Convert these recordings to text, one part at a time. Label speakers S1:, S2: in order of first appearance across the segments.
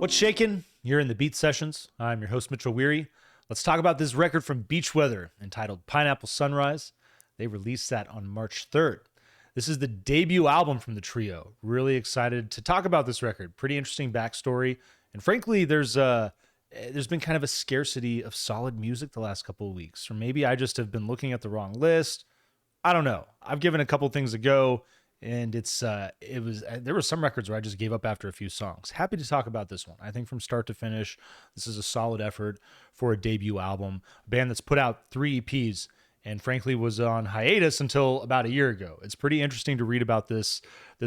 S1: What's shaking? You're in the Beat Sessions. I'm your host, Mitchell Weary. Let's talk about this record from Beach Weather entitled Pineapple Sunrise. They released that on March 3rd. This is the debut album from the trio. Really excited to talk about this record. Pretty interesting backstory. And frankly, there's been kind of a scarcity of solid music the last couple of weeks. Or maybe I just have been looking at the wrong list. I don't know. I've given a couple things a go. And there were some records where I just gave up after a few songs. Happy to talk about this one. I think from start to finish, this is a solid effort for a debut album. A band that's put out 3 EPs and frankly was on hiatus until about a year ago. It's pretty interesting to read about this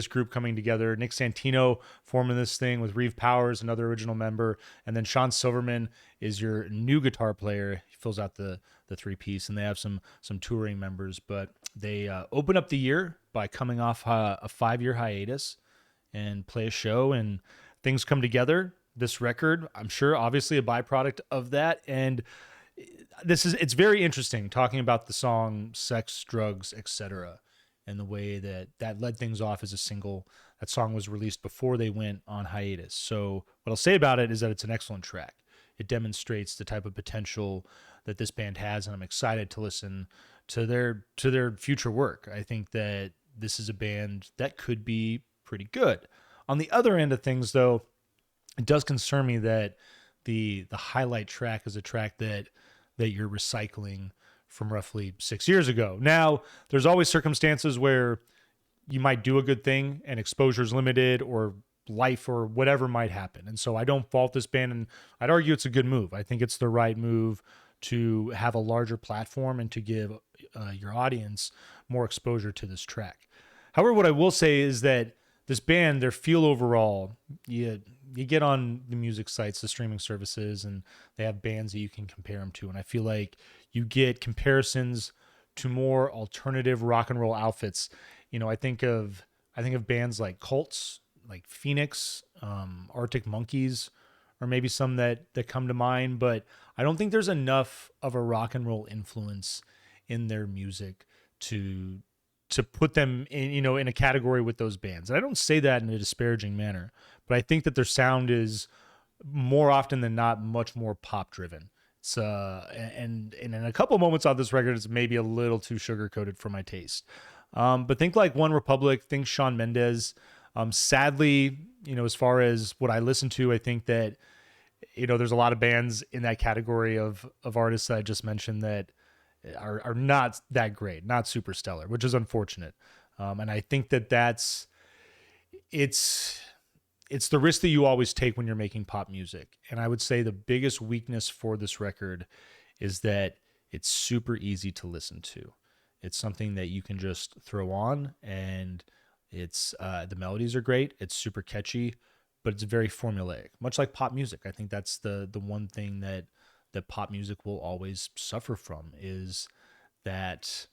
S1: group coming together. Nick Santino forming this thing with Reeve Powers, another original member, and then Sean Silverman is your new guitar player. He fills out the 3-piece, and they have some touring members, but they open up the year by coming off a 5-year hiatus and play a show, and things come together. This record, I'm sure, obviously a byproduct of that, and it's very interesting talking about the song Sex, Drugs, Etc. and the way that led things off as a single. That song was released before they went on hiatus. So what I'll say about it is that it's an excellent track. It demonstrates the type of potential that this band has, and I'm excited to listen to their future work. I think that this is a band that could be pretty good. On the other end of things, though, it does concern me that the highlight track is a track that you're recycling from roughly 6 years ago. Now, there's always circumstances where you might do a good thing and exposure is limited, or life or whatever might happen. And so I don't fault this band, and I'd argue it's a good move. I think it's the right move to have a larger platform and to give your audience more exposure to this track. However, what I will say is that this band, their feel overall, you get on the music sites, the streaming services, and they have bands that you can compare them to. And I feel like you get comparisons to more alternative rock and roll outfits. You know, I think of bands like Cults, like Phoenix, Arctic Monkeys, or maybe some that come to mind, but I don't think there's enough of a rock and roll influence in their music to put them in a category with those bands. And I don't say that in a disparaging manner, but I think that their sound is more often than not much more pop driven. It's and in a couple of moments on this record, it's maybe a little too sugar coated for my taste. But think like One Republic, think Shawn Mendes. Sadly, as far as what I listen to, I think that, there's a lot of bands in that category of artists that I just mentioned that are not that great, not super stellar, which is unfortunate. And I think it's the risk that you always take when you're making pop music. And I would say the biggest weakness for this record is that it's super easy to listen to. It's something that you can just throw on, and it's the melodies are great. It's super catchy, but it's very formulaic, much like pop music. I think that's the one thing that pop music will always suffer from, is that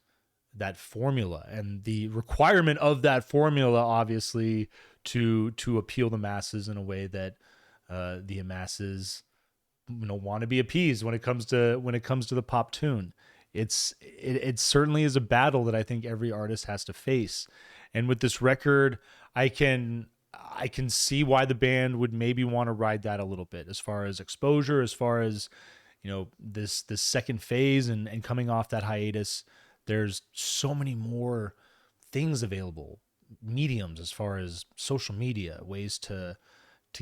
S1: formula and the requirement of that formula, obviously, to appeal the masses in a way that the masses want to be appeased when it comes to the pop tune. It certainly is a battle that I think every artist has to face. And with this record, I can see why the band would maybe want to ride that a little bit, as far as exposure, as far as this second phase and coming off that hiatus. There's so many more things available, mediums as far as social media, ways to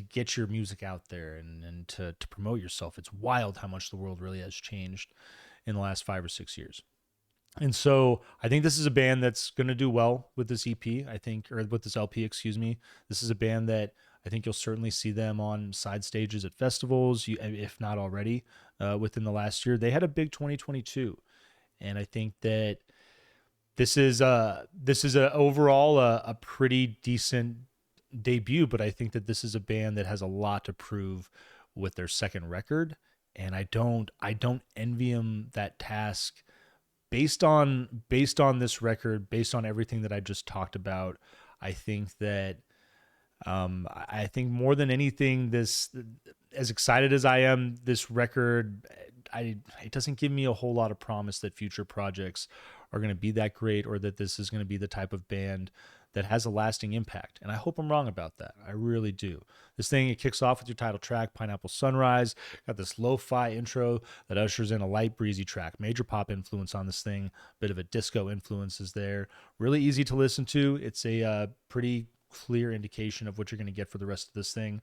S1: get your music out there and to promote yourself. It's wild how much the world really has changed in the last 5 or 6 years. And so I think this is a band that's going to do well with this EP, or with this LP, excuse me. This is a band that I think you'll certainly see them on side stages at festivals, if not already, within the last year. They had a big 2022. And I think that this is overall a pretty decent debut, but I think that this is a band that has a lot to prove with their second record. And I don't envy them that task. Based on this record, based on everything that I just talked about, I think that I think more than anything, this, as excited as I am, this record, it doesn't give me a whole lot of promise that future projects are going to be that great, or that this is going to be the type of band that has a lasting impact. And I hope I'm wrong about that. I really do. This thing, it kicks off with your title track, Pineapple Sunrise. Got this lo-fi intro that ushers in a light, breezy track. Major pop influence on this thing. Bit of a disco influence is there. Really easy to listen to. It's a pretty clear indication of what you're going to get for the rest of this thing.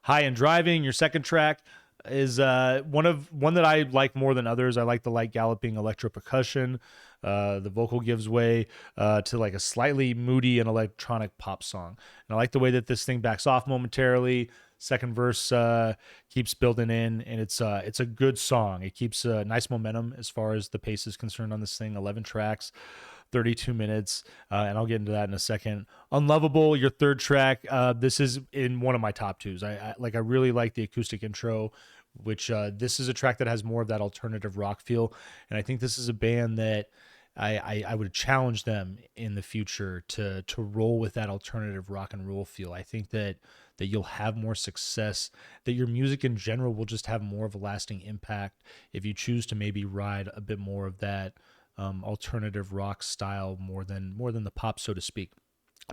S1: High and Driving, your second track, is one that I like more than others. I like the light galloping electro percussion. The vocal gives way to like a slightly moody and electronic pop song. And I like the way that this thing backs off momentarily. Second verse keeps building in, and it's a good song. It keeps nice momentum as far as the pace is concerned on this thing. 11 tracks, 32 minutes, and I'll get into that in a second. Unlovable, your third track. This is in one of my top twos. I really like the acoustic intro, which this is a track that has more of that alternative rock feel, and I think this is a band that I would challenge them in the future to roll with that alternative rock and roll feel. I think that you'll have more success, that your music in general will just have more of a lasting impact if you choose to maybe ride a bit more of that alternative rock style more than the pop, so to speak.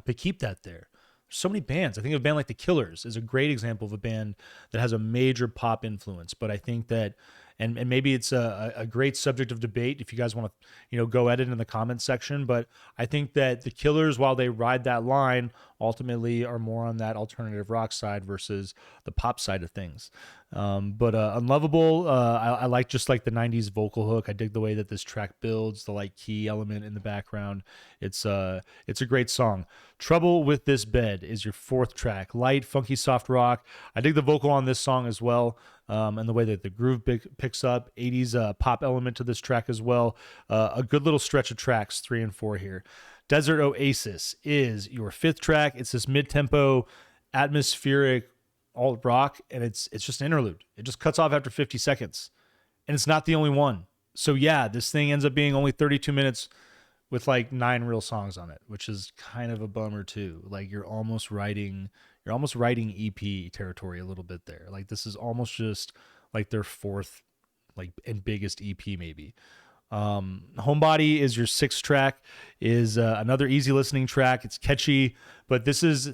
S1: But keep that there. There's so many bands. I think of a band like The Killers is a great example of a band that has a major pop influence. But I think that, and maybe it's a great subject of debate if you guys want to, go at it in the comments section. But I think that The Killers, while they ride that line, ultimately are more on that alternative rock side versus the pop side of things. But Unlovable, I like just like the 90s vocal hook. I dig the way that this track builds, the like key element in the background. It's a great song. Trouble with This Bed is your fourth track. Light, funky, soft rock. I dig the vocal on this song as well. And the way that the groove picks up. 80s pop element to this track as well. A good little stretch of tracks, 3 and 4 here. Desert Oasis is your fifth track. It's this mid-tempo, atmospheric alt rock, and it's just an interlude. It just cuts off after 50 seconds, and it's not the only one. So yeah, this thing ends up being only 32 minutes with like 9 real songs on it, which is kind of a bummer too. Like you're almost writing EP territory a little bit there. Like this is almost just like their fourth like and biggest EP maybe. Homebody is your sixth track, is another easy listening track. It's catchy, but this is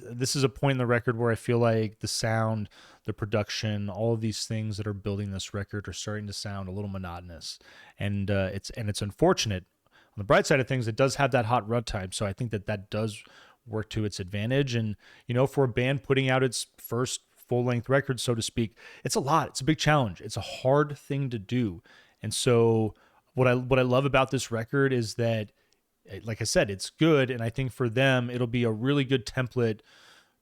S1: a point in the record where I feel like the sound, the production, all of these things that are building this record are starting to sound a little monotonous, and it's unfortunate. On the bright side of things, it does have that hot run time, so I think that does work to its advantage. And for a band putting out its first full-length record, so to speak, it's a lot. It's a big challenge. It's a hard thing to do, and so. What I love about this record is that, like I said, it's good, and I think for them it'll be a really good template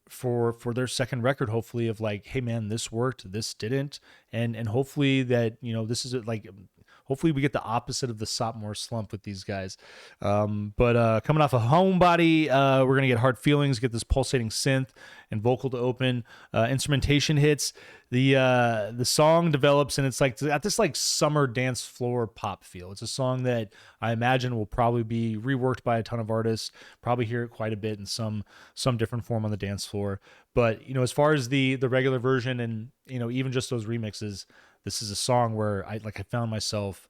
S1: for their second record, hopefully, of like, hey man, this worked, this didn't, and hopefully that this is like. Hopefully we get the opposite of the sophomore slump with these guys. But coming off of Homebody, we're going to get Hard Feelings, get this pulsating synth and vocal to open. Instrumentation hits. The song develops, and it's like at this like summer dance floor pop feel. It's a song that I imagine will probably be reworked by a ton of artists, probably hear it quite a bit in some different form on the dance floor. But, as far as the regular version and, even just those remixes, this is a song where I found myself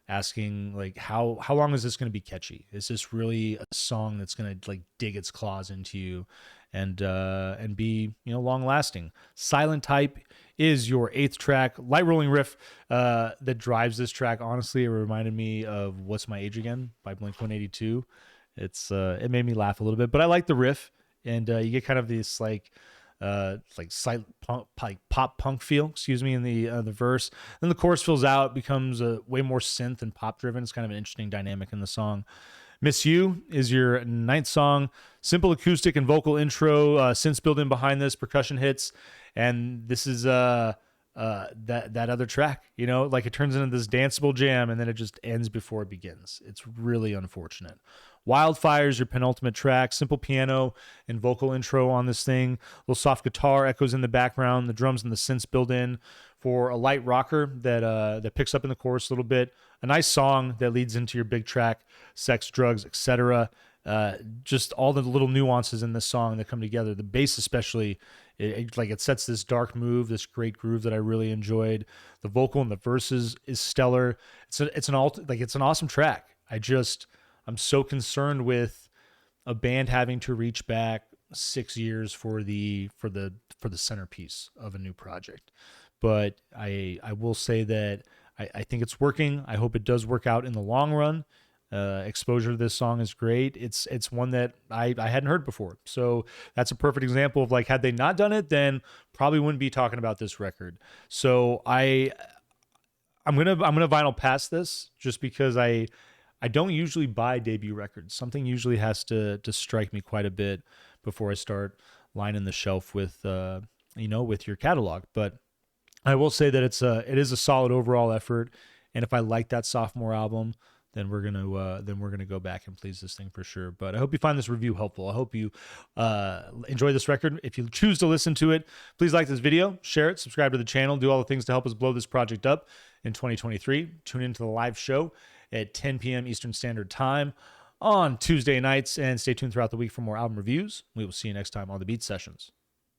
S1: asking like, how long is this going to be catchy? Is this really a song that's going to like dig its claws into you and be, long lasting? Silent Type is your eighth track. Light rolling riff that drives this track. Honestly, it reminded me of What's My Age Again by Blink-182. It made me laugh a little bit, but I like the riff, and you get kind of this like slight punk, like pop punk feel, in the verse. Then the chorus fills out, becomes way more synth and pop driven. It's kind of an interesting dynamic in the song. Miss You is your ninth song. Simple acoustic and vocal intro, synths built in behind this, percussion hits, and this is that other track. Like it turns into this danceable jam, and then it just ends before it begins. It's really unfortunate. Wildfire is your penultimate track. Simple piano and vocal intro on this thing. A little soft guitar echoes in the background. The drums and the synths build in for a light rocker that picks up in the chorus a little bit. A nice song that leads into your big track, Sex, Drugs, etc. Just all the little nuances in this song that come together. The bass especially, it sets this dark move, this great groove that I really enjoyed. The vocal in the verses is stellar. It's an awesome track. I'm so concerned with a band having to reach back 6 years for the centerpiece of a new project. But I will say that I think it's working. I hope it does work out in the long run. Exposure to this song is great. It's one that I hadn't heard before. So that's a perfect example of like, had they not done it, then probably wouldn't be talking about this record. So I'm gonna vinyl pass this just because I don't usually buy debut records. Something usually has to strike me quite a bit before I start lining the shelf with with your catalog. But I will say that it is a solid overall effort, and if I like that sophomore album, then we're gonna go back and please this thing for sure. But I hope you find this review helpful. I hope you enjoy this record. If you choose to listen to it, please like this video, share it, subscribe to the channel, do all the things to help us blow this project up in 2023. Tune into the live show at 10 p.m. Eastern Standard Time on Tuesday nights, and stay tuned throughout the week for more album reviews. We will see you next time on the Beat Sessions.